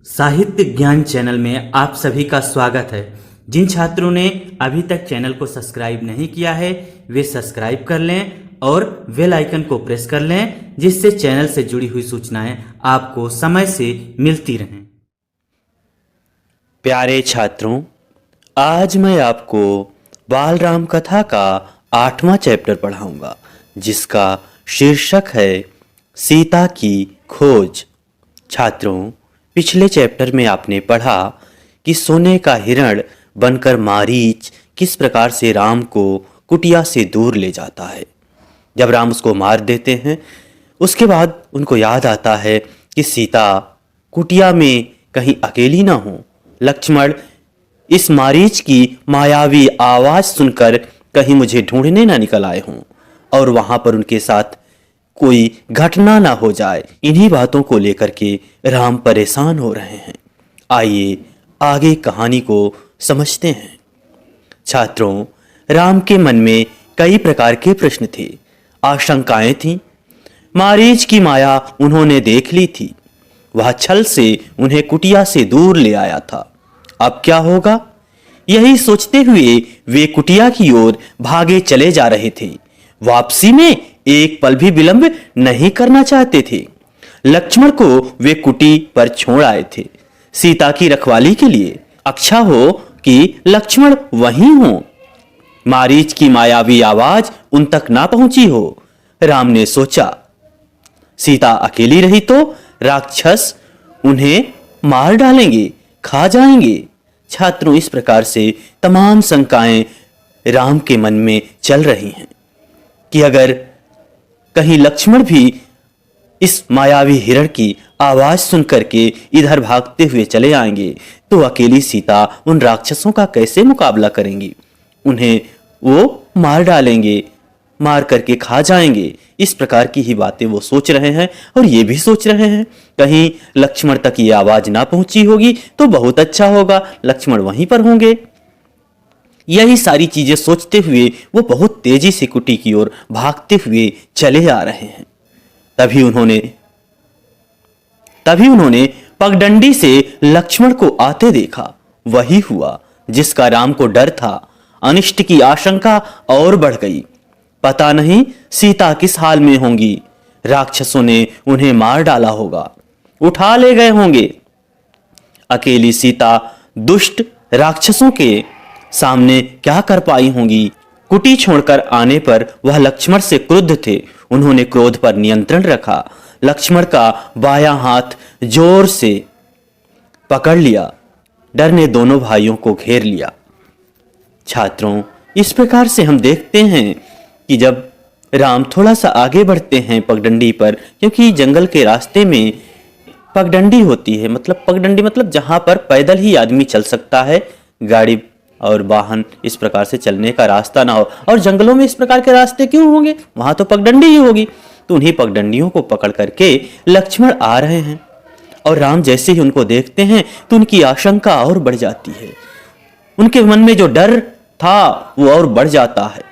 साहित्य ज्ञान चैनल में आप सभी का स्वागत है। जिन छात्रों ने अभी तक चैनल को सब्सक्राइब नहीं किया है वे सब्सक्राइब कर लें और बेल आइकन को प्रेस कर लें, जिससे चैनल से जुड़ी हुई सूचनाएं आपको समय से मिलती रहें। प्यारे छात्रों, आज मैं आपको बाल राम कथा का 8वां चैप्टर पढ़ाऊंगा, जिसका शीर्षक है सीता की खोज। छात्रों, पिछले चैप्टर में आपने पढ़ा कि सोने का हिरण बनकर मारीच किस प्रकार से राम को कुटिया से दूर ले जाता है। जब राम उसको मार देते हैं, उसके बाद उनको याद आता है कि सीता कुटिया में कहीं अकेली ना हो। लक्ष्मण इस मारीच की मायावी आवाज सुनकर कहीं मुझे ढूंढने ना निकल आए हों और वहां पर उनके साथ कोई घटना ना हो जाए। इन्हीं बातों को लेकर के राम परेशान हो रहे हैं। आइए आगे कहानी को समझते हैं। छात्रों, राम के मन में कई प्रकार के प्रश्न थे, आशंकाएं थीं। मारीच की माया उन्होंने देख ली थी, वह छल से उन्हें कुटिया से दूर ले आया था। अब क्या होगा, यही सोचते हुए वे कुटिया की ओर भागे चले जा रहे थे। वापसी में एक पल भी विलंब नहीं करना चाहते थे। लक्ष्मण को वे कुटी पर छोड़ आए थे सीता की रखवाली के लिए। अच्छा हो कि लक्ष्मण वहीं हो, मारीच की मायावी आवाज उन तक ना पहुंची हो। राम ने सोचा, सीता अकेली रही तो राक्षस उन्हें मार डालेंगे, खा जाएंगे। छात्रों, इस प्रकार से तमाम शंकाएं राम के मन में चल रही हैं कि अगर कहीं लक्ष्मण भी इस मायावी हिरण की आवाज सुन करके इधर भागते हुए चले आएंगे तो अकेली सीता उन राक्षसों का कैसे मुकाबला करेंगी। उन्हें वो मार डालेंगे, मार करके खा जाएंगे। इस प्रकार की ही बातें वो सोच रहे हैं और ये भी सोच रहे हैं कहीं लक्ष्मण तक ये आवाज ना पहुंची होगी तो बहुत अच्छा होगा, लक्ष्मण वहीं पर होंगे। यही सारी चीजें सोचते हुए वो बहुत तेजी से कुटी की ओर भागते हुए चले आ रहे हैं। तभी उन्होंने पगडंडी से लक्ष्मण को आते देखा। वही हुआ जिसका राम को डर था। अनिष्ट की आशंका और बढ़ गई। पता नहीं सीता किस हाल में होंगी। राक्षसों ने उन्हें मार डाला होगा, उठा ले गए होंगे। अकेली सीता दुष्ट राक्षसों के सामने क्या कर पाई होंगी। कुटी छोड़कर आने पर वह लक्ष्मण से क्रुद्ध थे। उन्होंने क्रोध पर नियंत्रण रखा। लक्ष्मण का बायां हाथ जोर से पकड़ लिया। डर ने दोनों भाइयों को घेर लिया। छात्रों, इस प्रकार से हम देखते हैं कि जब राम थोड़ा सा आगे बढ़ते हैं पगडंडी पर, क्योंकि जंगल के रास्ते में पगडंडी होती है, मतलब पगडंडी मतलब जहां पर पैदल ही आदमी चल सकता है, गाड़ी और वाहन इस प्रकार से चलने का रास्ता ना हो। और जंगलों में इस प्रकार के रास्ते क्यों होंगे, वहां तो पगडंडी ही होगी। तो उन्हीं पगडंडियों को पकड़ करके लक्ष्मण आ रहे हैं और राम जैसे ही उनको देखते हैं तो उनकी आशंका और बढ़ जाती है। उनके मन में जो डर था वो और बढ़ जाता है।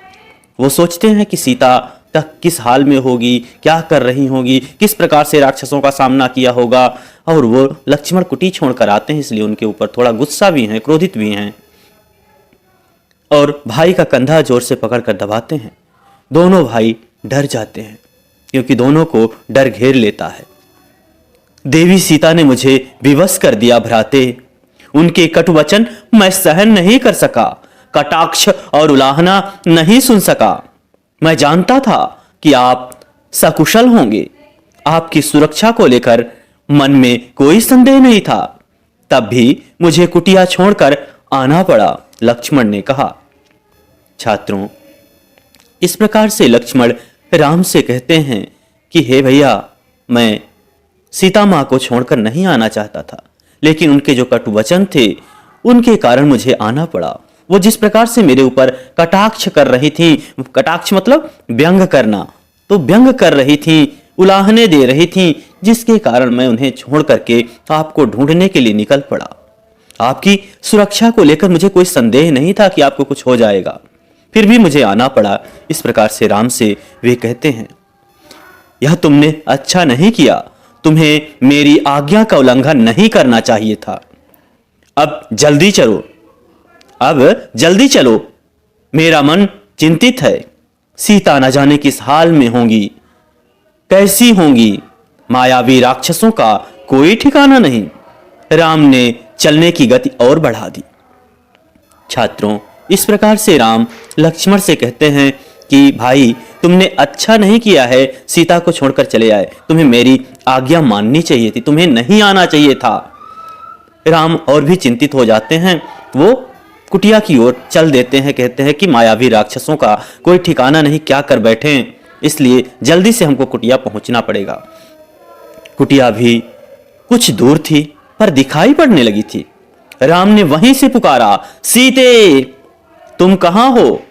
वो सोचते हैं कि सीता तक किस हाल में होगी, क्या कर रही होगी, किस प्रकार से राक्षसों का सामना किया होगा। और वो लक्ष्मण कुटी छोड़कर आते हैं, इसलिए उनके ऊपर थोड़ा गुस्सा भी है, क्रोधित भी हैं और भाई का कंधा जोर से पकड़कर दबाते हैं। दोनों भाई डर जाते हैं क्योंकि दोनों को डर घेर लेता है। देवी सीता ने मुझे विवश कर दिया भ्राते, उनके कटु वचन मैं सहन नहीं कर सका, कटाक्ष और उलाहना नहीं सुन सका। मैं जानता था कि आप सकुशल होंगे, आपकी सुरक्षा को लेकर मन में कोई संदेह नहीं था, तब भी मुझे कुटिया छोड़कर आना पड़ा, लक्ष्मण ने कहा। छात्रों, इस प्रकार से लक्ष्मण राम से कहते हैं कि हे भैया, मैं सीता मां को छोड़कर नहीं आना चाहता था, लेकिन उनके जो कटु वचन थे उनके कारण मुझे आना पड़ा। वो जिस प्रकार से मेरे ऊपर कटाक्ष कर रही थी, कटाक्ष मतलब व्यंग करना, तो व्यंग कर रही थी, उलाहने दे रही थी, जिसके कारण मैं उन्हें छोड़ करके आपको ढूंढने के लिए निकल पड़ा। आपकी सुरक्षा को लेकर मुझे कोई संदेह नहीं था कि आपको कुछ हो जाएगा, फिर भी मुझे आना पड़ा। इस प्रकार से राम से वे कहते हैं, यह तुमने अच्छा नहीं किया, तुम्हें मेरी आज्ञा का उल्लंघन नहीं करना चाहिए था। अब जल्दी चलो, मेरा मन चिंतित है। सीता न जाने किस हाल में होंगी, कैसी होंगी। मायावी राक्षसों का कोई ठिकाना नहीं। राम ने चलने की गति और बढ़ा दी। छात्रों, इस प्रकार से राम लक्ष्मण से कहते हैं कि भाई, तुमने अच्छा नहीं किया है, सीता को छोड़कर चले आए। तुम्हें मेरी आज्ञा माननी चाहिए थी, तुम्हें नहीं आना चाहिए था। राम और भी चिंतित हो जाते हैं। वो कुटिया की ओर चल देते हैं, कहते हैं कि मायावी राक्षसों का कोई ठिकाना नहीं, क्या कर बैठे हैं, इसलिए जल्दी से हमको कुटिया पहुंचना पड़ेगा। कुटिया भी कुछ दूर थी पर दिखाई पड़ने लगी थी। राम ने वहीं से पुकारा, सीते तुम कहां हो?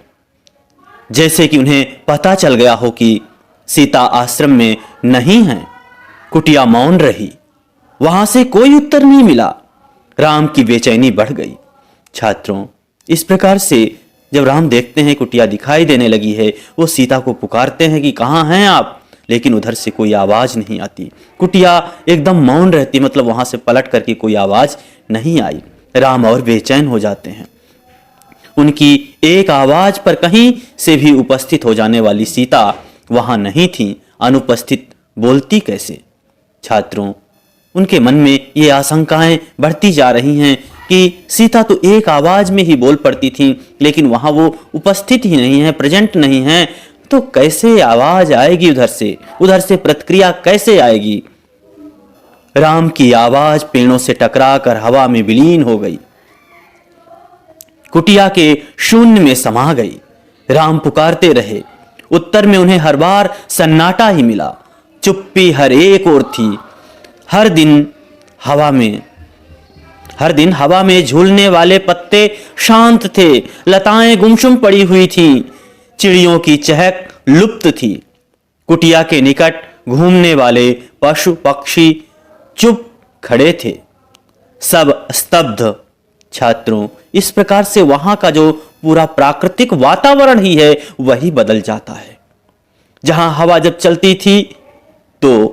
जैसे कि उन्हें पता चल गया हो कि सीता आश्रम में नहीं है। कुटिया मौन रही, वहां से कोई उत्तर नहीं मिला। राम की बेचैनी बढ़ गई। छात्रों, इस प्रकार से जब राम देखते हैं कुटिया दिखाई देने लगी है, वो सीता को पुकारते हैं कि कहाँ हैं आप, लेकिन उधर से कोई आवाज नहीं आती। कुटिया एकदम मौन रहती, मतलब वहां से पलट करके कोई आवाज नहीं आई। राम और बेचैन हो जाते हैं। उनकी एक आवाज पर कहीं से भी उपस्थित हो जाने वाली सीता वहां नहीं थी, अनुपस्थित बोलती कैसे? छात्रों, उनके मन में ये आशंकाएं बढ़ती जा रही हैं कि सीता तो एक आवाज में ही बोल पड़ती थी, लेकिन वहां वो उपस्थित ही नहीं है, प्रेजेंट नहीं है, तो कैसे आवाज आएगी उधर से प्रतिक्रिया कैसे आएगी? राम की आवाज पेड़ों से टकराकर हवा में विलीन हो गई, कुटिया के शून्य में समा गई। राम पुकारते रहे, उत्तर में उन्हें हर बार सन्नाटा ही मिला। चुप्पी हर एक ओर थी। हर दिन हवा में झूलने वाले पत्ते शांत थे, लताएं गुमसुम पड़ी हुई थीं, चिड़ियों की चहक लुप्त थी। कुटिया के निकट घूमने वाले पशु पक्षी चुप खड़े थे, सब स्तब्ध। छात्रों, इस प्रकार से वहां का जो पूरा प्राकृतिक वातावरण ही है वही बदल जाता है। जहां हवा जब चलती थी तो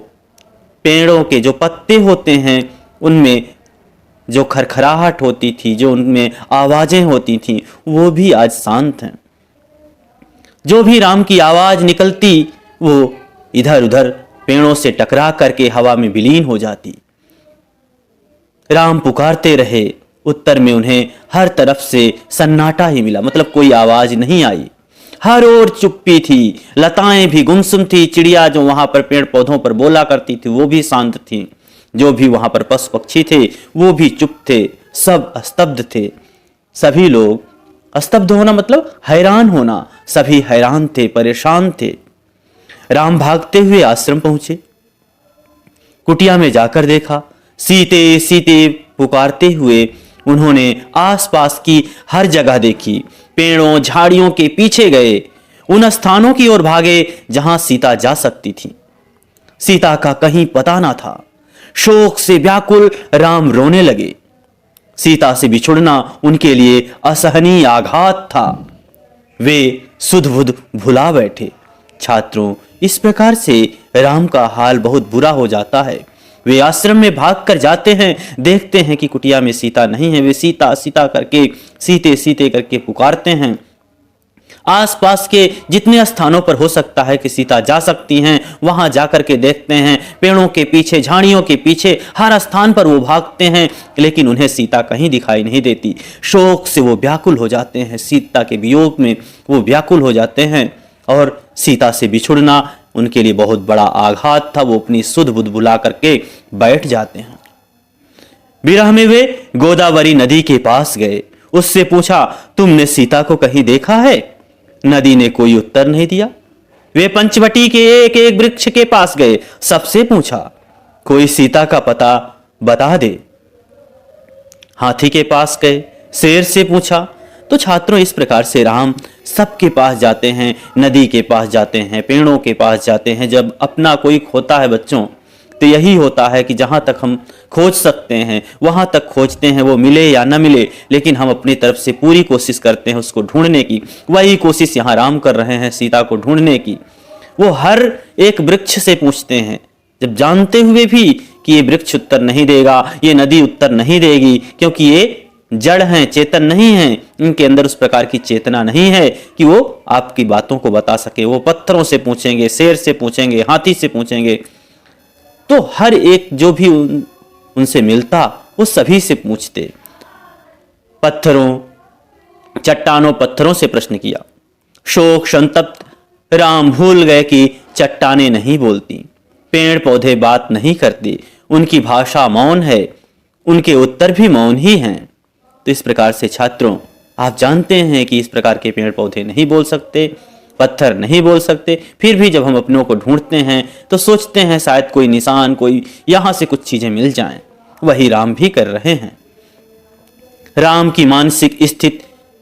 पेड़ों के जो पत्ते होते हैं उनमें जो खरखराहट होती थी, जो उनमें आवाजें होती थी, वो भी आज शांत हैं। जो भी राम की आवाज निकलती वो इधर उधर पेड़ों से टकरा करके हवा में विलीन हो जाती। राम पुकारते रहे, उत्तर में उन्हें हर तरफ से सन्नाटा ही मिला, मतलब कोई आवाज नहीं आई। हर ओर चुप्पी थी, लताएं भी गुमसुम थी, चिड़िया जो वहां पर पेड़ पौधों पर बोला करती थी वो भी शांत थी, जो भी वहां पर पशु पक्षी थे वो भी चुप थे, सब स्तब्ध थे। सभी लोग, स्तब्ध होना मतलब हैरान होना, सभी हैरान थे, परेशान थे। राम भागते हुए आश्रम पहुंचे। कुटिया में जाकर देखा, सीते सीते पुकारते हुए उन्होंने आसपास की हर जगह देखी, पेड़ों झाड़ियों के पीछे गए, उन स्थानों की ओर भागे जहां सीता जा सकती थी। सीता का कहीं पता ना था। शोक से व्याकुल राम रोने लगे। सीता से बिछुड़ना उनके लिए असहनीय आघात था। वे सुध बुध भुला बैठे। छात्रों, इस प्रकार से राम का हाल बहुत बुरा हो जाता है। वे आश्रम में भागकर जाते हैं, देखते हैं कि कुटिया में सीता नहीं है। वे सीता सीता करके, सीते सीते करके पुकारते हैं। आसपास के जितने स्थानों पर हो सकता है कि सीता जा सकती हैं वहां जाकर के देखते हैं, पेड़ों के पीछे, झाड़ियों के पीछे, हर स्थान पर वो भागते हैं, लेकिन उन्हें सीता कहीं दिखाई नहीं देती। शोक से वो व्याकुल हो जाते हैं, सीता के वियोग में वो व्याकुल हो जाते हैं और सीता से बिछुड़ना उनके लिए बहुत बड़ा आघात था। वो अपनी सुध बुध भुला करके बैठ जाते हैं। विरह में वे गोदावरी नदी के पास गए। उससे पूछा, तुमने सीता को कहीं देखा है? नदी ने कोई उत्तर नहीं दिया। वे पंचवटी के एक एक वृक्ष के पास गए, सबसे पूछा, कोई सीता का पता बता दे। हाथी के पास गए, शेर से पूछा। तो छात्रों, इस प्रकार से राम सबके पास जाते हैं, नदी के पास जाते हैं, पेड़ों के पास जाते हैं। जब अपना कोई खोता है बच्चों, तो यही होता है कि जहां तक हम खोज सकते हैं वहां तक खोजते हैं, वो मिले या ना मिले, लेकिन हम अपनी तरफ से पूरी कोशिश करते हैं उसको ढूंढने की। वही कोशिश यहाँ राम कर रहे हैं सीता को ढूंढने की। वो हर एक वृक्ष से पूछते हैं, जब जानते हुए भी कि ये वृक्ष उत्तर नहीं देगा, ये नदी उत्तर नहीं देगी, क्योंकि ये जड़ हैं, चेतन नहीं हैं, इनके अंदर उस प्रकार की चेतना नहीं है कि वो आपकी बातों को बता सके। वो पत्थरों से पूछेंगे, शेर से पूछेंगे, हाथी से पूछेंगे। तो हर एक जो भी उनसे मिलता वो सभी से पूछते। पत्थरों, चट्टानों, पत्थरों से प्रश्न किया। शोक संतप्त राम भूल गए कि चट्टानें नहीं बोलती, पेड़ पौधे बात नहीं करती, उनकी भाषा मौन है, उनके उत्तर भी मौन ही हैं। तो इस प्रकार से छात्रों, आप जानते हैं कि इस प्रकार के पेड़ पौधे नहीं बोल सकते, पत्थर नहीं बोल सकते, फिर भी जब हम अपनों को ढूंढते हैं तो सोचते हैं शायद कोई निशान, कोई यहाँ से कुछ चीजें मिल जाएं। वही राम भी कर रहे हैं। राम की मानसिक स्थिति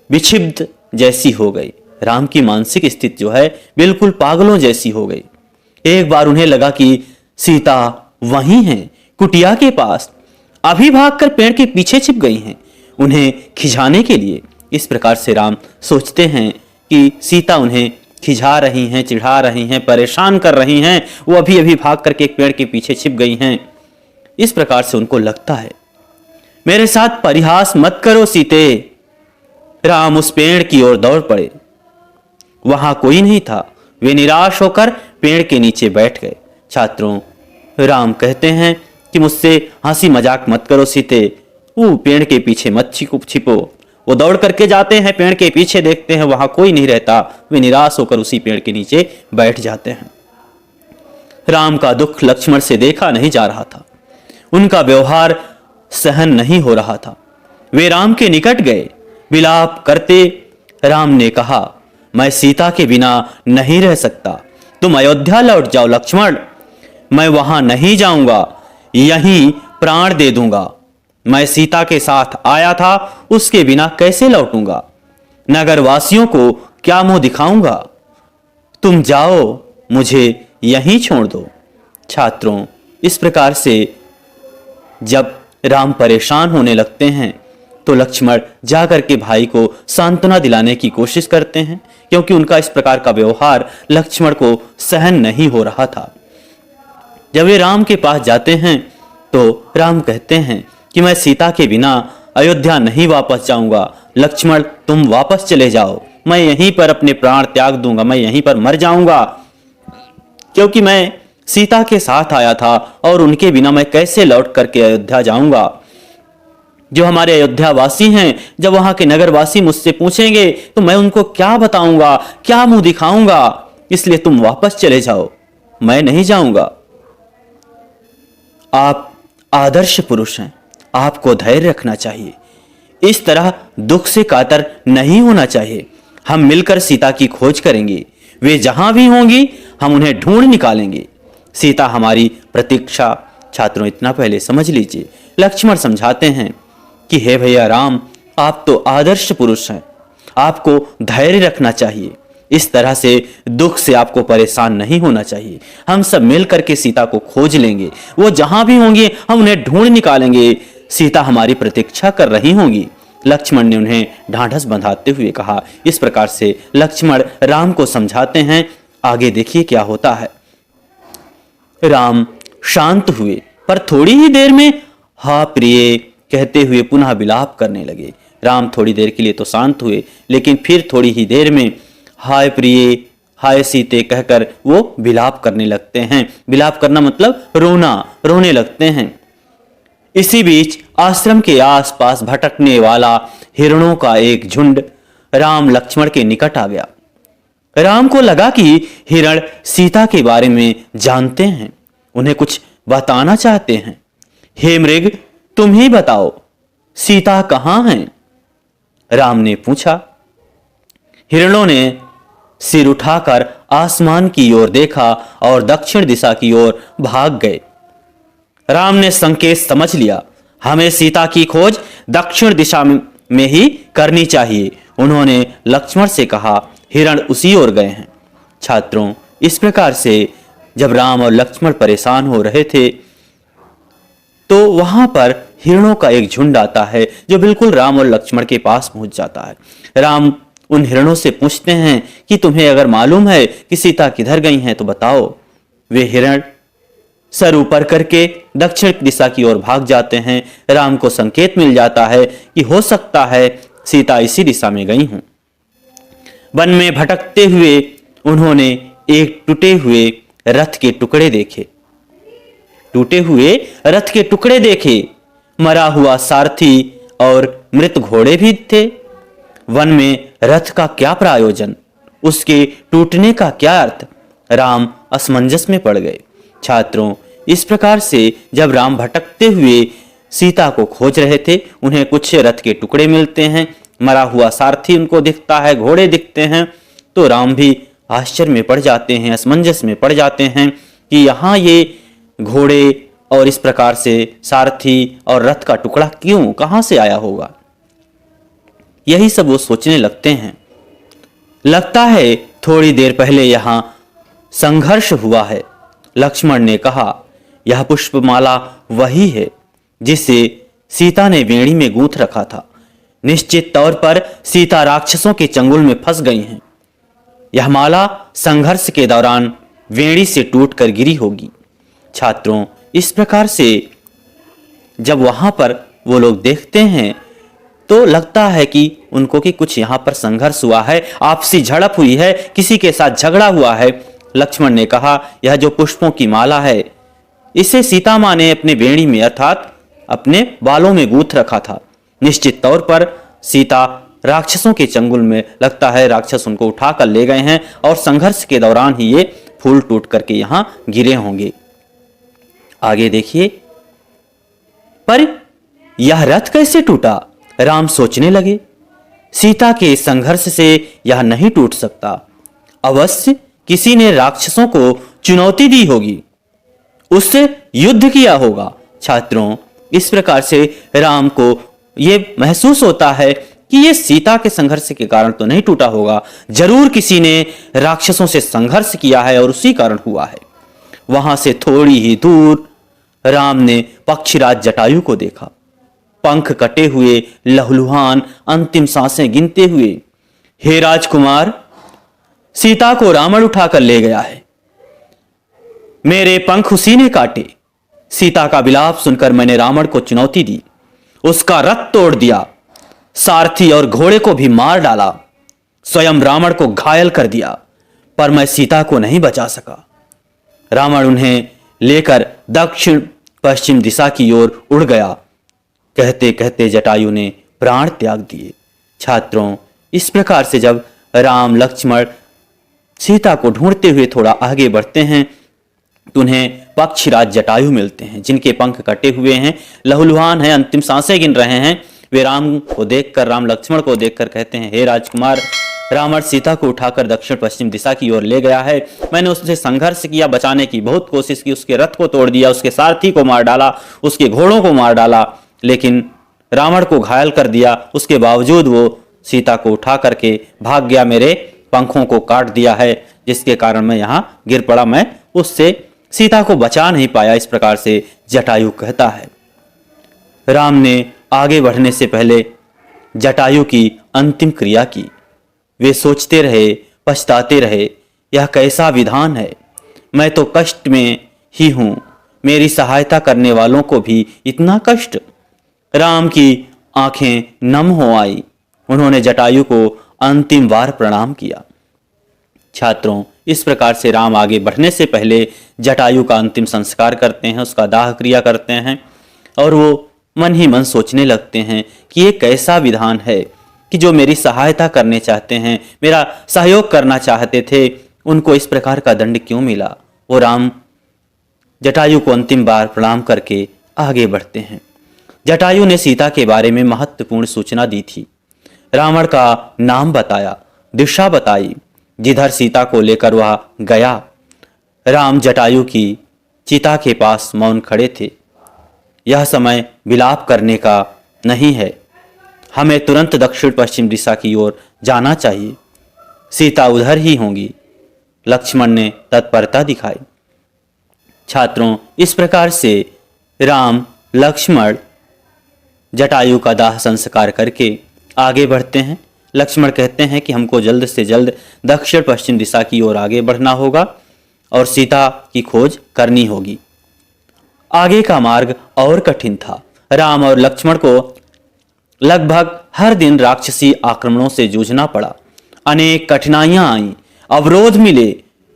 विक्षिप्त जैसी हो गई। राम की मानसिक स्थिति जो है बिल्कुल पागलों जैसी हो गई। एक बार उन्हें लगा कि सीता वहीं है, कुटिया के पास, अभी भागकर पेड़ के पीछे छिप गई हैं उन्हें खिंचाने के लिए। इस प्रकार से राम सोचते हैं कि सीता उन्हें खिंचा रही हैं, चिढ़ा रही हैं, परेशान कर रही हैं, वो अभी अभी भाग करके एक पेड़ के पीछे छिप गई हैं। इस प्रकार से उनको लगता है। मेरे साथ परिहास मत करो सीते। राम उस पेड़ की ओर दौड़ पड़े। वहां कोई नहीं था। वे निराश होकर पेड़ के नीचे बैठ गए। छात्रों, राम कहते हैं कि मुझसे हंसी मजाक मत करो सीते, वो पेड़ के पीछे मत छिपो। वो दौड़ करके जाते हैं, पेड़ के पीछे देखते हैं वहां कोई नहीं रहता। वे निराश होकर उसी पेड़ के नीचे बैठ जाते हैं। राम का दुख लक्ष्मण से देखा नहीं जा रहा था। उनका व्यवहार सहन नहीं हो रहा था। वे राम के निकट गए। विलाप करते राम ने कहा, मैं सीता के बिना नहीं रह सकता, तुम अयोध्या लौट जाओ लक्ष्मण। मैं वहां नहीं जाऊंगा, यहीं प्राण दे दूंगा। मैं सीता के साथ आया था, उसके बिना कैसे लौटूंगा? नगर वासियों को क्या मुंह दिखाऊंगा? तुम जाओ, मुझे यहीं छोड़ दो। छात्रों, इस प्रकार से जब राम परेशान होने लगते हैं तो लक्ष्मण जाकर के भाई को सांत्वना दिलाने की कोशिश करते हैं, क्योंकि उनका इस प्रकार का व्यवहार लक्ष्मण को सहन नहीं हो रहा था। जब वे राम के पास जाते हैं तो राम कहते हैं कि मैं सीता के बिना अयोध्या नहीं वापस जाऊंगा। लक्ष्मण, तुम वापस चले जाओ, मैं यहीं पर अपने प्राण त्याग दूंगा, मैं यहीं पर मर जाऊंगा, क्योंकि मैं सीता के साथ आया था और उनके बिना मैं कैसे लौट करके अयोध्या जाऊंगा। जो हमारे अयोध्या वासी हैं, जब वहां के नगरवासी मुझसे पूछेंगे तो मैं उनको क्या बताऊंगा, क्या मुंह दिखाऊंगा? इसलिए तुम वापस चले जाओ, मैं नहीं जाऊंगा। आप आदर्श पुरुष हैं, आपको धैर्य रखना चाहिए। इस तरह दुख से कातर नहीं होना चाहिए। हम मिलकर सीता की खोज करेंगे। वे जहां भी होंगी हम उन्हें ढूंढ निकालेंगे। सीता हमारी प्रतीक्षा। छात्रों, इतना पहले समझ लीजिए। लक्ष्मण समझाते हैं कि हे भैया राम, आप तो आदर्श पुरुष हैं, आपको धैर्य रखना चाहिए। इस तरह से दुख से आपको परेशान नहीं होना चाहिए। हम सब मिलकर के सीता को खोज लेंगे। वो जहां भी होंगे हम उन्हें ढूंढ निकालेंगे। सीता हमारी प्रतीक्षा कर रही होंगी। लक्ष्मण ने उन्हें ढांढस बंधाते हुए कहा। इस प्रकार से लक्ष्मण राम को समझाते हैं। आगे देखिए क्या होता है। राम शांत हुए, पर थोड़ी ही देर में हा प्रिय कहते हुए पुनः विलाप करने लगे। राम थोड़ी देर के लिए तो शांत हुए, लेकिन फिर थोड़ी ही देर में हाय प्रिय, हाय सीते कहकर वो विलाप करने लगते हैं। विलाप करना मतलब रोना, रोने लगते हैं। इसी बीच आश्रम के आसपास भटकने वाला हिरणों का एक झुंड राम लक्ष्मण के निकट आ गया। राम को लगा कि हिरण सीता के बारे में जानते हैं, उन्हें कुछ बताना चाहते हैं। हे मृग, तुम ही बताओ, सीता कहां है? राम ने पूछा। हिरणों ने सिर उठाकर आसमान की ओर देखा और दक्षिण दिशा की ओर भाग गए। राम ने संकेत समझ लिया, हमें सीता की खोज दक्षिण दिशा में ही करनी चाहिए। उन्होंने लक्ष्मण से कहा। हिरण उसी ओर गए हैं। छात्रों, इस प्रकार से जब राम और लक्ष्मण परेशान हो रहे थे तो वहां पर हिरणों का एक झुंड आता है जो बिल्कुल राम और लक्ष्मण के पास पहुंच जाता है। राम उन हिरणों से पूछते हैं कि तुम्हें अगर मालूम है कि सीता किधर गई हैं तो बताओ। वे हिरण सर ऊपर करके दक्षिण दिशा की ओर भाग जाते हैं। राम को संकेत मिल जाता है कि हो सकता है सीता इसी दिशा में गई हूं। वन में भटकते हुए उन्होंने एक टूटे हुए रथ के टुकड़े देखे। टूटे हुए रथ के टुकड़े देखे, मरा हुआ सारथी और मृत घोड़े भी थे। वन में रथ का क्या प्रयोजन, उसके टूटने का क्या अर्थ? राम असमंजस में पड़ गए। छात्रों, इस प्रकार से जब राम भटकते हुए सीता को खोज रहे थे, उन्हें कुछ रथ के टुकड़े मिलते हैं, मरा हुआ सारथी उनको दिखता है, घोड़े दिखते हैं, तो राम भी आश्चर्य में पड़ जाते हैं, असमंजस में पड़ जाते हैं कि यहाँ ये घोड़े और इस प्रकार से सारथी और रथ का टुकड़ा क्यों, कहां से आया होगा? यही सब वो सोचने लगते हैं। लगता है थोड़ी देर पहले यहां संघर्ष हुआ है। लक्ष्मण ने कहा, यह पुष्पमाला वही है जिसे सीता ने वेणी में गूंथ रखा था। निश्चित तौर पर सीता राक्षसों के चंगुल में फंस गई हैं। यह माला संघर्ष के दौरान वेणी से टूटकर गिरी होगी। छात्रों, इस प्रकार से जब वहां पर वो लोग देखते हैं तो लगता है कि उनको कि कुछ यहां पर संघर्ष हुआ है, आपसी झड़प हुई है, किसी के साथ झगड़ा हुआ है। लक्ष्मण ने कहा, यह जो पुष्पों की माला है, इसे सीता मां ने अपने वेणी में अर्थात अपने बालों में गूंथ रखा था। निश्चित तौर पर सीता राक्षसों के चंगुल में, लगता है राक्षस उनको उठाकर ले गए हैं और संघर्ष के दौरान ही ये फूल टूट करके यहां गिरे होंगे। आगे देखिए, पर यह रथ कैसे टूटा? राम सोचने लगे। सीता के संघर्ष से यह नहीं टूट सकता। अवश्य किसी ने राक्षसों को चुनौती दी होगी, उससे युद्ध किया होगा। छात्रों, इस प्रकार से राम को यह महसूस होता है कि यह सीता के संघर्ष के कारण तो नहीं टूटा होगा, जरूर किसी ने राक्षसों से संघर्ष किया है और उसी कारण हुआ है। वहां से थोड़ी ही दूर राम ने पक्षीराज जटायु को देखा, पंख कटे हुए, लहलुहान, अंतिम सांसें गिनते हुए। हे राजकुमार, सीता को रावण उठाकर ले गया है, मेरे पंख उसी ने काटे। सीता का विलाप सुनकर मैंने रावण को चुनौती दी, उसका रथ तोड़ दिया, सारथी और घोड़े को भी मार डाला, स्वयं रावण को घायल कर दिया, पर मैं सीता को नहीं बचा सका। रावण उन्हें लेकर दक्षिण पश्चिम दिशा की ओर उड़ गया। कहते कहते जटायु ने प्राण त्याग दिए। छात्रों, इस प्रकार से जब राम लक्ष्मण सीता को ढूंढते हुए थोड़ा आगे बढ़ते हैं तो उन्हें पक्षीराज जटायु मिलते हैं, जिनके पंख कटे हुए हैं, लहूलुहान हैं, अंतिम सांसें गिन रहे हैं। वे राम को देखकर, राम लक्ष्मण को देखकर कहते हैं, हे राजकुमार, रावण सीता को उठाकर दक्षिण पश्चिम दिशा की ओर ले गया है। मैंने उससे संघर्ष किया, बचाने की बहुत कोशिश की, उसके रथ को तोड़ दिया, उसके सारथी को मार डाला, उसके घोड़ों को मार डाला, लेकिन रावण को घायल कर दिया। उसके बावजूद वो सीता को उठा करके भाग गया, मेरे पंखों को काट दिया है, जिसके कारण मैं यहां गिर पड़ा, मैं उससे सीता को बचा नहीं पाया। इस प्रकार से जटायु कहता है। राम ने आगे बढ़ने से पहले जटायु की अंतिम क्रिया की। वे सोचते रहे, पछताते रहे, यह कैसा विधान है, मैं तो कष्ट में ही हूं, मेरी सहायता करने वालों को भी इतना कष्ट। राम की आंखें नम हो आई। उन्होंने जटायु को अंतिम बार प्रणाम किया। छात्रों, इस प्रकार से राम आगे बढ़ने से पहले जटायु का अंतिम संस्कार करते हैं, उसका दाह क्रिया करते हैं, और वो मन ही मन सोचने लगते हैं कि ये कैसा विधान है कि जो मेरी सहायता करने चाहते हैं, मेरा सहयोग करना चाहते थे, उनको इस प्रकार का दंड क्यों मिला। वो राम जटायु को अंतिम बार प्रणाम करके आगे बढ़ते हैं। जटायु ने सीता के बारे में महत्वपूर्ण सूचना दी थी, रावण का नाम बताया, दिशा बताई, जिधर सीता को लेकर वह गया। राम जटायु की चिता के पास मौन खड़े थे। यह समय विलाप करने का नहीं है, हमें तुरंत दक्षिण पश्चिम दिशा की ओर जाना चाहिए, सीता उधर ही होंगी। लक्ष्मण ने तत्परता दिखाई। छात्रों, इस प्रकार से राम लक्ष्मण जटायु का दाह संस्कार करके आगे बढ़ते हैं। लक्ष्मण कहते हैं कि हमको जल्द से जल्द दक्षिण पश्चिम दिशा की ओर आगे बढ़ना होगा और सीता की खोज करनी होगी। आगे का मार्ग और कठिन था। राम और लक्ष्मण को लगभग हर दिन राक्षसी आक्रमणों से जूझना पड़ा। अनेक कठिनाइयां आईं, अवरोध मिले।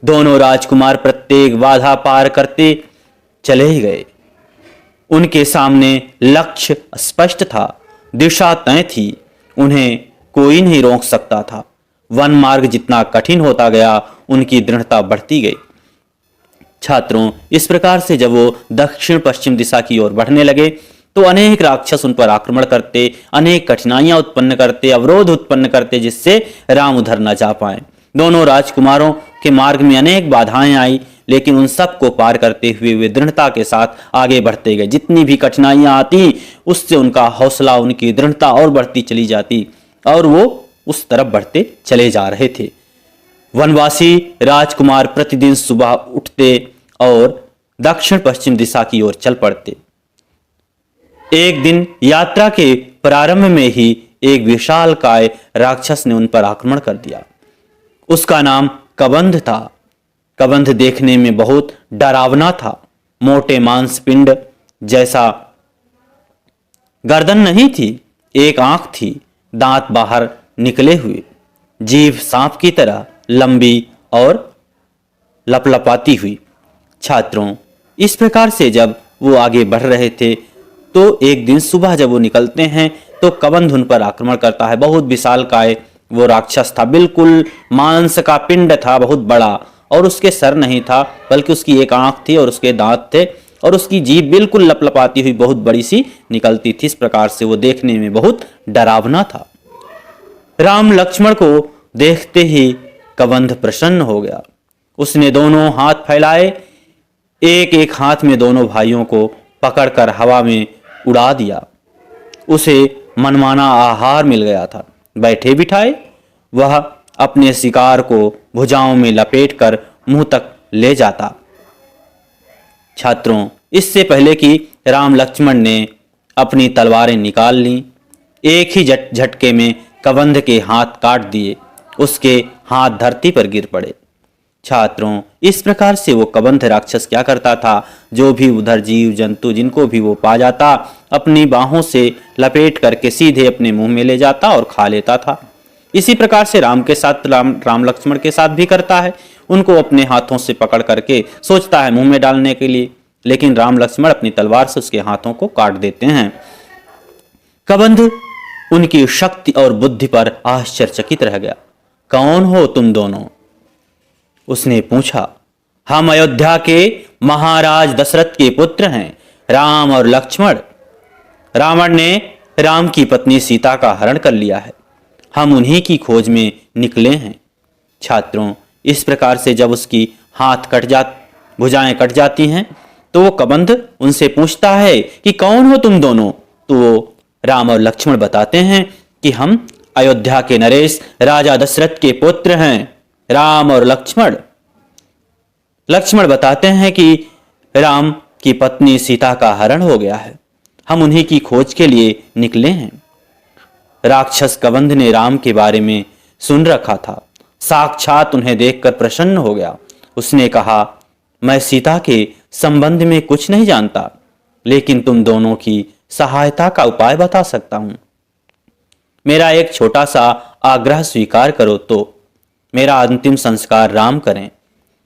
दोनों राजकुमार प्रत्येक बाधा पार करते चले ही गए। उनके सामने लक्ष्य स्पष्ट था, दिशा तय थी, उन्हें कोई नहीं रोक सकता था। वन मार्ग जितना कठिन होता गया, उनकी दृढ़ता बढ़ती गई। छात्रों, इस प्रकार से जब वो दक्षिण पश्चिम दिशा की ओर बढ़ने लगे तो अनेक राक्षस उन पर आक्रमण करते, अनेक कठिनाइयां उत्पन्न करते, अवरोध उत्पन्न करते, जिससे राम उधर न जा पाए। दोनों राजकुमारों के मार्ग में अनेक बाधाएं आई, लेकिन उन सब को पार करते हुए वे दृढ़ता के साथ आगे बढ़ते गए। जितनी भी कठिनाइयां आती, उससे उनका हौसला, उनकी दृढ़ता और बढ़ती चली जाती और वो उस तरफ बढ़ते चले जा रहे थे। वनवासी राजकुमार प्रतिदिन सुबह उठते और दक्षिण पश्चिम दिशा की ओर चल पड़ते। एक दिन यात्रा के प्रारंभ में ही एक विशालकाय राक्षस ने उन पर आक्रमण कर दिया। उसका नाम कबंध था। कबंध देखने में बहुत डरावना था। मोटे मांसपिंड जैसा गर्दन नहीं थी, एक आंख थी, दांत बाहर निकले हुए, जीभ सांप की तरह लंबी और लपलपाती हुई। छात्रों, इस प्रकार से जब वो आगे बढ़ रहे थे तो एक दिन सुबह जब वो निकलते हैं तो कबंध उन पर आक्रमण करता है। बहुत विशालकाय वो राक्षस था, बिल्कुल मांस का पिंड था, बहुत बड़ा, और उसके सर नहीं था बल्कि उसकी एक आंख थी और उसके दांत थे और उसकी जीभ बिल्कुल लपलपाती हुई बहुत बड़ी सी निकलती थी। इस प्रकार से वो देखने में बहुत डरावना था। राम लक्ष्मण को देखते ही कबंध प्रसन्न हो गया। उसने दोनों हाथ फैलाए, एक एक हाथ में दोनों भाइयों को पकड़कर हवा में उड़ा दिया। उसे मनमाना आहार मिल गया था। बैठे बिठाए वह अपने शिकार को भुजाओं में लपेटकर मुंह तक ले जाता। छात्रों, इससे पहले कि राम लक्ष्मण ने अपनी तलवारें निकाल लीं, एक ही झटके में कबंध के हाथ काट दिए। उसके हाथ धरती पर गिर पड़े। छात्रों, इस प्रकार से वो कबंध राक्षस क्या करता था, जो भी उधर जीव जंतु जिनको भी वो पा जाता, अपनी बाहों से लपेट करके सीधे अपने मुंह में ले जाता और खा लेता था। इसी प्रकार से राम के साथ राम लक्ष्मण के साथ भी करता है। उनको अपने हाथों से पकड़ करके सोचता है मुंह में डालने के लिए, लेकिन राम लक्ष्मण अपनी तलवार से उसके हाथों को काट देते हैं। कबंध उनकी शक्ति और बुद्धि पर आश्चर्यचकित रह गया। कौन हो तुम दोनों? उसने पूछा। हम अयोध्या के महाराज दशरथ के पुत्र हैं, राम और लक्ष्मण। रावण ने राम की पत्नी सीता का हरण कर लिया है, हम उन्हीं की खोज में निकले हैं। छात्रों, इस प्रकार से जब उसकी भुजाएं कट जाती हैं तो वो कबंध उनसे पूछता है कि कौन हो तुम दोनों? तो वो राम और लक्ष्मण बताते हैं कि हम अयोध्या के नरेश राजा दशरथ के पुत्र हैं, राम और लक्ष्मण। लक्ष्मण बताते हैं कि राम की पत्नी सीता का हरण हो गया है, हम उन्हीं की खोज के लिए निकले हैं। राक्षस कबंध ने राम के बारे में सुन रखा था, साक्षात उन्हें देखकर प्रसन्न हो गया। उसने कहा, मैं सीता के संबंध में कुछ नहीं जानता, लेकिन तुम दोनों की सहायता का उपाय बता सकता हूं। मेरा एक छोटा सा आग्रह स्वीकार करो तो मेरा अंतिम संस्कार राम करें।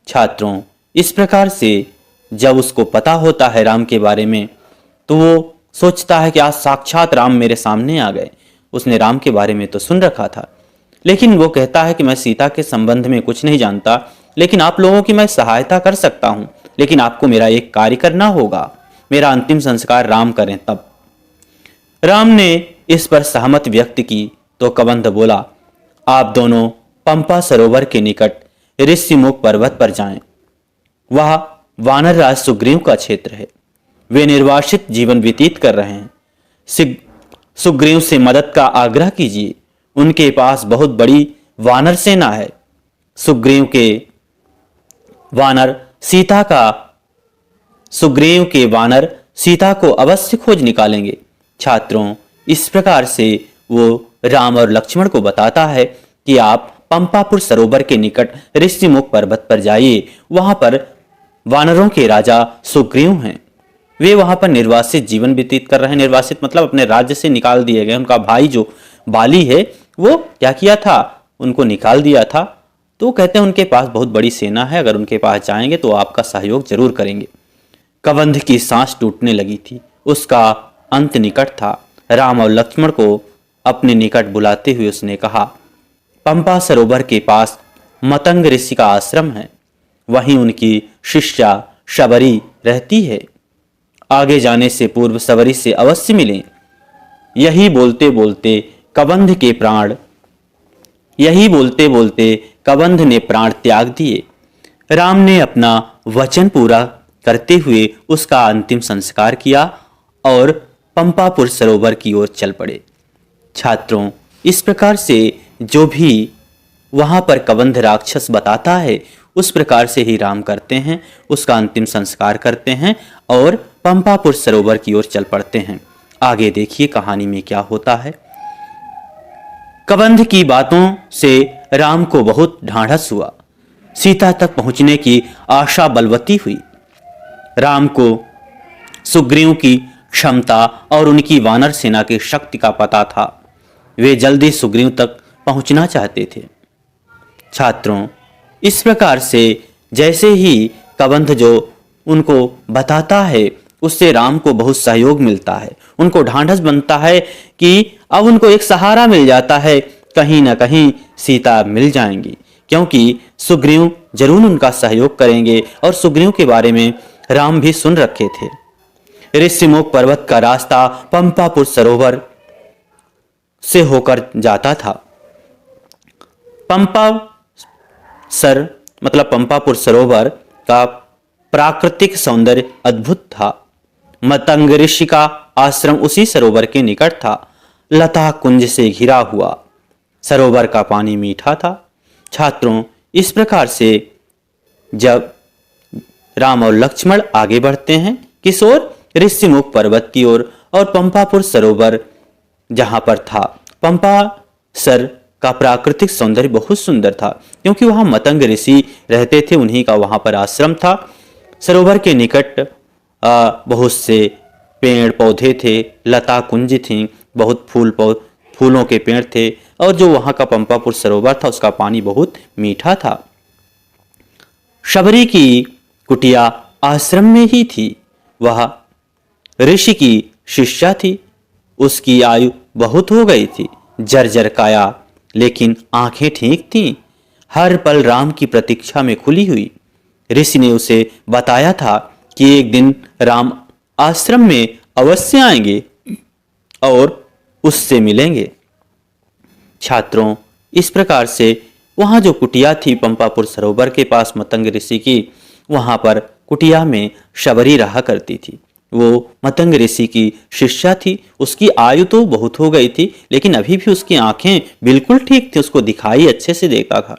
छात्रों, इस प्रकार से जब उसको पता होता है राम के बारे में तो वो सोचता है कि आज साक्षात राम मेरे सामने आ गए। उसने राम के बारे में तो सुन रखा था, लेकिन वो कहता है कि मैं सीता के संबंध में कुछ नहीं जानता, लेकिन आप लोगों की मैं सहायता कर सकता हूं, लेकिन आपको मेरा एक कार्य करना होगा, मेरा अंतिम संस्कार राम करें तब। राम ने इस पर सहमति व्यक्त की तो कबंध बोला, आप दोनों पंपा सरोवर के निकट ऋषिमुख पर्वत पर जाएं। वह वानर राज सुग्रीव का क्षेत्र है। वे निर्वासित जीवन व्यतीत कर रहे हैं। सुग्रीव से मदद का आग्रह कीजिए, उनके पास बहुत बड़ी वानर सेना है। सुग्रीव के वानर सीता को अवश्य खोज निकालेंगे। छात्रों, इस प्रकार से वो राम और लक्ष्मण को बताता है कि आप पंपापुर सरोवर के निकट ऋषिमुख पर्वत पर जाइए, वहां पर वानरों के राजा सुग्रीव हैं। वे वहां पर निर्वासित जीवन व्यतीत कर रहे हैं। निर्वासित मतलब अपने राज्य से निकाल दिए गए। उनका भाई जो बाली है वो क्या किया था, उनको निकाल दिया था। तो कहते हैं उनके पास बहुत बड़ी सेना है, अगर उनके पास जाएंगे तो आपका सहयोग जरूर करेंगे। कबंध की सांस टूटने लगी थी, उसका अंत निकट था। राम और लक्ष्मण को अपने निकट बुलाते हुए उसने कहा, पंपा सरोवर के पास मतंग ऋषि का आश्रम है, वहीं उनकी शिष्या शबरी रहती है। आगे जाने से पूर्व शबरी से अवश्य मिलें। यही बोलते बोलते कबंध ने प्राण त्याग दिए। राम ने अपना वचन पूरा करते हुए उसका अंतिम संस्कार किया और पंपापुर सरोवर की ओर चल पड़े। छात्रों, इस प्रकार से जो भी वहां पर कबंध राक्षस बताता है उस प्रकार से ही राम करते हैं, उसका अंतिम संस्कार करते हैं और पंपापुर सरोवर की ओर चल पड़ते हैं। आगे देखिए कहानी में क्या होता है। कबंध की बातों से राम को बहुत ढाढ़स हुआ। सीता तक पहुंचने की आशा बलवती हुई। राम को सुग्रीव की क्षमता और उनकी वानर सेना की शक्ति का पता था। वे जल्दी सुग्रीव तक पहुंचना चाहते थे। छात्रों, इस प्रकार से जैसे ही कबंध जो उनको बताता है उससे राम को बहुत सहयोग मिलता है। उनको ढांढस बनता है कि अब उनको एक सहारा मिल जाता है, कहीं ना कहीं सीता मिल जाएंगी, क्योंकि सुग्रीव जरूर उनका सहयोग करेंगे। और सुग्रीव के बारे में राम भी सुन रखे थे। ऋषिमुख पर्वत का रास्ता पंपापुर सरोवर से होकर जाता था। पंपापुर सरोवर का प्राकृतिक सौंदर्य अद्भुत था। मतंग ऋषि का आश्रम उसी सरोवर के निकट था। लता कुंज से घिरा हुआ सरोवर का पानी मीठा था। छात्रों, इस प्रकार से जब राम और लक्ष्मण आगे बढ़ते हैं किस ओर, ऋषिमुख पर्वत की ओर, और पंपापुर सरोवर जहां पर था, पंपा सर का प्राकृतिक सौंदर्य बहुत सुंदर था, क्योंकि वहां मतंग ऋषि रहते थे, उन्हीं का वहां पर आश्रम था। सरोवर के निकट बहुत से पेड़ पौधे थे, लता कुंज थी, बहुत फूलों के पेड़ थे, और जो वहां का पंपापुर सरोवर था उसका पानी बहुत मीठा था। शबरी की कुटिया आश्रम में ही थी। वह ऋषि की शिष्या थी। उसकी आयु बहुत हो गई थी, जर्जर काया, लेकिन आंखें ठीक थीं। हर पल राम की प्रतीक्षा में खुली हुई। ऋषि ने उसे बताया था कि एक दिन राम आश्रम में अवश्य आएंगे और उससे मिलेंगे। छात्रों, इस प्रकार से वहां जो कुटिया थी पंपापुर सरोवर के पास मतंग ऋषि की, वहां पर कुटिया में शबरी रहा करती थी। वो मतंग ऋषि की शिष्या थी। उसकी आयु तो बहुत हो गई थी, लेकिन अभी भी उसकी आंखें बिल्कुल ठीक थी, उसको दिखाई अच्छे से देता था।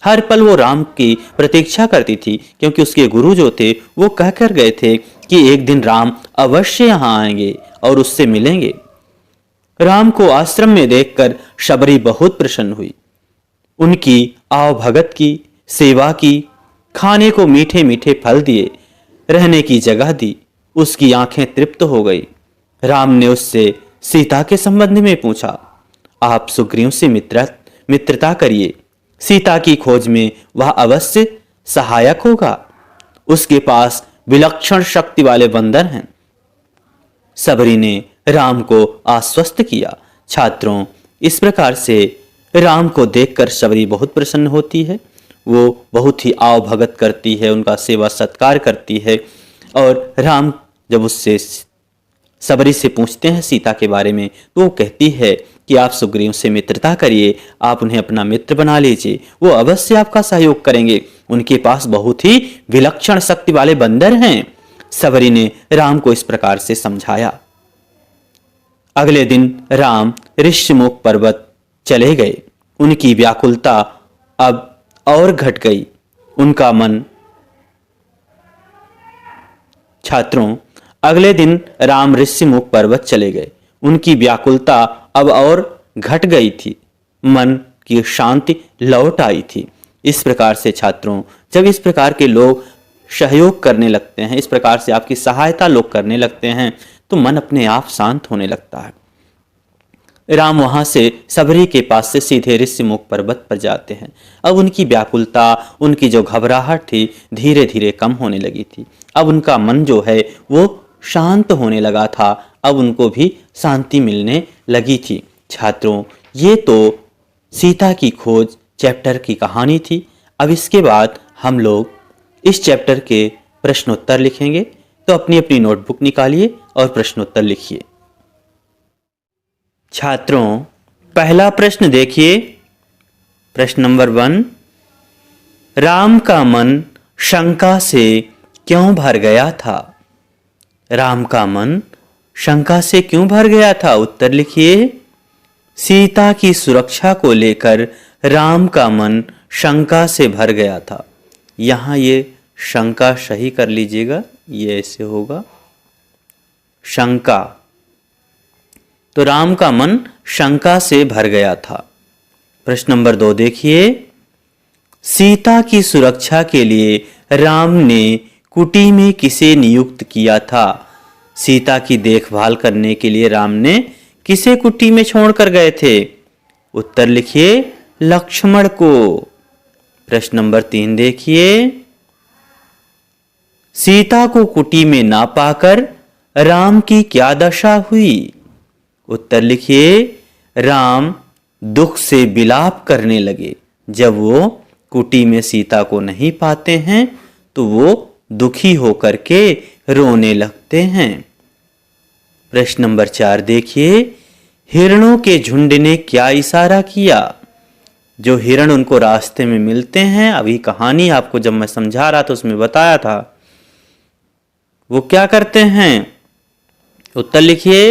हर पल वो राम की प्रतीक्षा करती थी, क्योंकि उसके गुरु जो थे वो कह कर गए थे कि एक दिन राम अवश्य यहाँ आएंगे और उससे मिलेंगे। राम को आश्रम में देखकर शबरी बहुत प्रसन्न हुई। उनकी आवभगत की, सेवा की, खाने को मीठे मीठे फल दिए, रहने की जगह दी। उसकी आंखें तृप्त हो गई। राम ने उससे सीता के संबंध में पूछा। आप सुग्रीव से मित्रता करिए, सीता की खोज में वह अवश्य सहायक होगा। उसके पास विलक्षण शक्ति वाले बंदर हैं। शबरी ने राम को आश्वस्त किया। छात्रों, इस प्रकार से राम को देखकर शबरी बहुत प्रसन्न होती है। वो बहुत ही आवभगत करती है, उनका सेवा सत्कार करती है। और राम जब उससे शबरी से पूछते हैं सीता के बारे में, तो वो कहती है कि आप सुग्रीव से मित्रता करिए, आप उन्हें अपना मित्र बना लीजिए, वो अवश्य आपका सहयोग करेंगे। उनके पास बहुत ही विलक्षण शक्ति वाले बंदर हैं। शबरी ने राम को इस प्रकार से समझाया। अगले दिन राम ऋषिमुख पर्वत चले गए। उनकी व्याकुलता अब और घट गई। उनका मन छात्रों, अगले दिन राम ऋषिमुख पर्वत चले गए। उनकी व्याकुलता अब और घट गई थी, मन की शांति लौट आई थी। इस प्रकार से छात्रों, जब इस प्रकार के लोग सहयोग करने लगते हैं, इस प्रकार से आपकी सहायता लोग करने लगते हैं, तो मन अपने आप शांत होने लगता है। राम वहां से सबरी के पास से सीधे ऋषिमुख पर्वत पर जाते हैं। अब उनकी व्याकुलता, उनकी जो घबराहट थी, धीरे धीरे कम होने लगी थी। अब उनका मन जो है वो शांत होने लगा था। अब उनको भी शांति मिलने लगी थी। छात्रों, ये तो सीता की खोज चैप्टर की कहानी थी। अब इसके बाद हम लोग इस चैप्टर के प्रश्नोत्तर लिखेंगे, तो अपनी अपनी नोटबुक निकालिए और प्रश्नोत्तर लिखिए। छात्रों, पहला प्रश्न देखिए। प्रश्न नंबर 1, राम का मन शंका से क्यों भर गया था? राम का मन शंका से क्यों भर गया था? उत्तर लिखिए। सीता की सुरक्षा को लेकर राम का मन शंका से भर गया था। यहाँ ये शंका सही कर लीजिएगा, ये ऐसे होगा शंका। तो राम का मन शंका से भर गया था। प्रश्न नंबर 2 देखिए। सीता की सुरक्षा के लिए राम ने कुटी में किसे नियुक्त किया था? सीता की देखभाल करने के लिए राम ने किसे कुटी में छोड़कर गए थे? उत्तर लिखिए, लक्ष्मण को। प्रश्न नंबर 3 देखिए। सीता को कुटी में ना पाकर राम की क्या दशा हुई? उत्तर लिखिए, राम दुख से विलाप करने लगे। जब वो कुटी में सीता को नहीं पाते हैं तो वो दुखी होकर के रोने लगते हैं। प्रश्न नंबर 4 देखिए। हिरणों के झुंड ने क्या इशारा किया? जो हिरण उनको रास्ते में मिलते हैं, अभी कहानी आपको जब मैं समझा रहा था उसमें बताया था, वो क्या करते हैं? उत्तर लिखिए,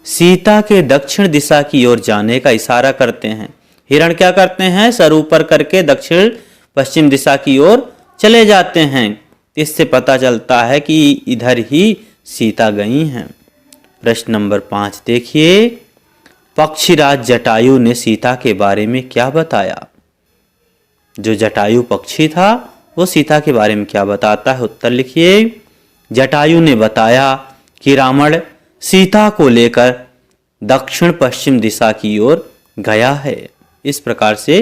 सीता के दक्षिण दिशा की ओर जाने का इशारा करते हैं। हिरण क्या करते हैं? सर ऊपर करके दक्षिण पश्चिम दिशा की ओर चले जाते हैं। इससे पता चलता है कि इधर ही सीता गई हैं। प्रश्न नंबर 5 देखिए। पक्षीराज जटायु ने सीता के बारे में क्या बताया? जो जटायु पक्षी था वो सीता के बारे में क्या बताता है? उत्तर लिखिए। जटायु ने बताया कि रावण सीता को लेकर दक्षिण पश्चिम दिशा की ओर गया है। इस प्रकार से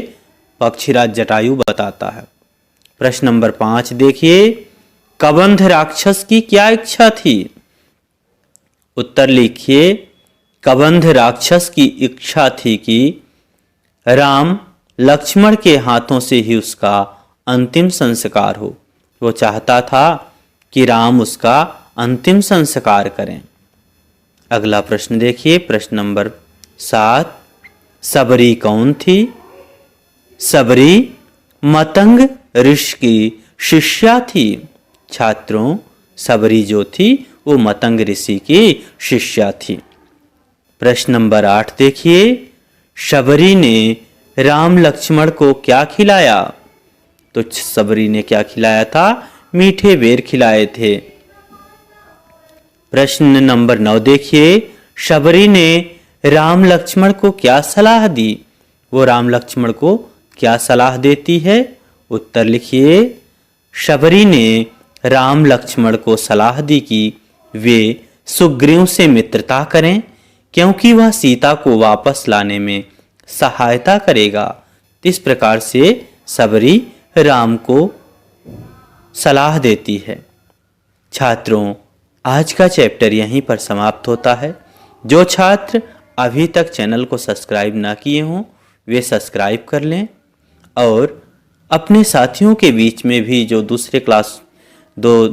पक्षीराज जटायु बताता है। प्रश्न नंबर 5 देखिए। कबंध राक्षस की क्या इच्छा थी? उत्तर लिखिए। कबंध राक्षस की इच्छा थी कि राम लक्ष्मण के हाथों से ही उसका अंतिम संस्कार हो। वो चाहता था कि राम उसका अंतिम संस्कार करें। अगला प्रश्न देखिए। प्रश्न नंबर 7, सबरी कौन थी? सबरी मतंग ऋषि की शिष्या थी। छात्रों, सबरी जो थी वो मतंग ऋषि की शिष्या थी। प्रश्न नंबर 8 देखिए। सबरी ने राम लक्ष्मण को क्या खिलाया? तो सबरी ने क्या खिलाया था? मीठे बेर खिलाए थे। प्रश्न नंबर 9 देखिए। सबरी ने राम लक्ष्मण को क्या सलाह दी? वो राम लक्ष्मण को क्या सलाह देती है? उत्तर लिखिए। सबरी ने राम लक्ष्मण को सलाह दी कि वे सुग्रीव से मित्रता करें, क्योंकि वह सीता को वापस लाने में सहायता करेगा। इस प्रकार से सबरी राम को सलाह देती है। छात्रों, आज का चैप्टर यहीं पर समाप्त होता है। जो छात्र अभी तक चैनल को सब्सक्राइब ना किए हों वे सब्सक्राइब कर लें, और अपने साथियों के बीच में भी जो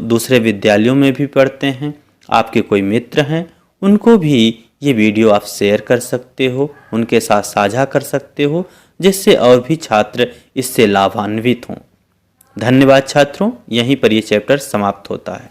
दूसरे विद्यालयों में भी पढ़ते हैं, आपके कोई मित्र हैं, उनको भी ये वीडियो आप शेयर कर सकते हो, उनके साथ साझा कर सकते हो, जिससे और भी छात्र इससे लाभान्वित हों। धन्यवाद छात्रों। यहीं पर ये चैप्टर समाप्त होता है।